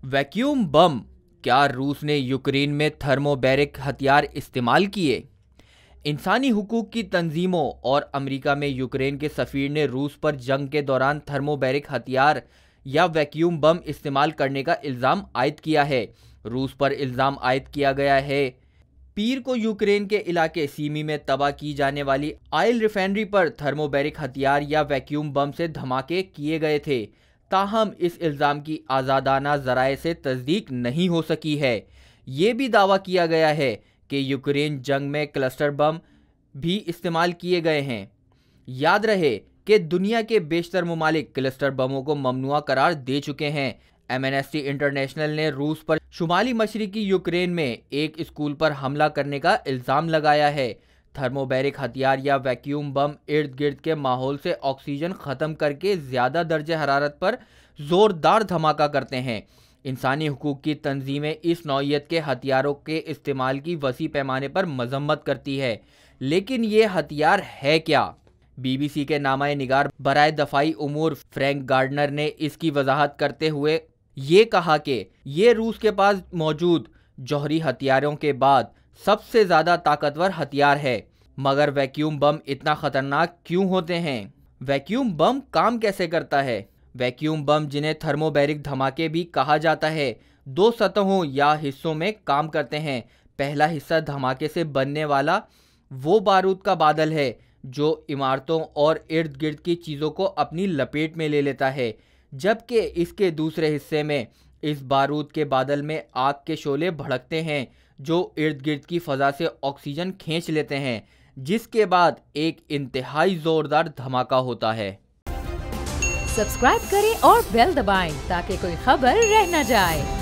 Vacuum बम। क्या रूस ने यूक्रेन में थर्मोबैरिक हथियार इस्तेमाल किए? इंसानी हुकूक की तंजीमों और अमेरिका में यूक्रेन के सफीर ने रूस पर जंग के दौरान थर्मोबैरिक हथियार या वैक्यूम बम इस्तेमाल करने का इल्ज़ाम आयद किया है। रूस पर इल्ज़ाम आयद किया गया है। पीर को यूक्रेन के इलाके सीमी में तबाह की जाने वाली ऑयल रिफाइनरी पर थर्मोबैरिक हथियार या वैक्यूम बम से धमाके किए गए थे। ताहम इस इल्ज़ाम की आज़ादाना ज़राए से तस्दीक नहीं हो सकी है। ये भी दावा किया गया है कि यूक्रेन जंग में क्लस्टर बम भी इस्तेमाल किए गए हैं। याद रहे कि दुनिया के बेशतर ममालिक क्लस्टर बमों को ममनुआ करार दे चुके हैं। एमनेस्टी इंटरनेशनल ने रूस पर शुमाली मशरिकी यूक्रेन में एक स्कूल पर हमला करने का इल्ज़ाम लगाया है। थर्मोबैरिक हथियार या वैक्यूम बम इर्द गिर्द के माहौल से ऑक्सीजन ख़त्म करके ज़्यादा दर्जे हरारत पर ज़ोरदार धमाका करते हैं। इंसानी हुकूक की तंजीमें इस नौइयत के हथियारों के इस्तेमाल की वसी पैमाने पर मजम्मत करती है, लेकिन ये हथियार है क्या? BBC के नामाए निगार बराए दफाई उमूर फ्रैंक गार्डनर ने इसकी वजाहत करते हुए ये कहा कि ये रूस के पास मौजूद जौहरी हथियारों के बाद सबसे ज़्यादा ताकतवर हथियार है। मगर वैक्यूम बम इतना ख़तरनाक क्यों होते हैं? वैक्यूम बम काम कैसे करता है? वैक्यूम बम, जिन्हें थर्मोबैरिक धमाके भी कहा जाता है, दो सतहों या हिस्सों में काम करते हैं। पहला हिस्सा धमाके से बनने वाला वो बारूद का बादल है जो इमारतों और इर्द गिर्द की चीज़ों को अपनी लपेट में ले लेता है, जबकि इसके दूसरे हिस्से में इस बारूद के बादल में आग के शोले भड़कते हैं जो इर्द गिर्द की फ़ज़ा से ऑक्सीजन खींच लेते हैं, जिसके बाद एक इंतहाई ज़ोरदार धमाका होता है। सब्सक्राइब करें और बेल दबाएं ताकि कोई खबर रह न जाए।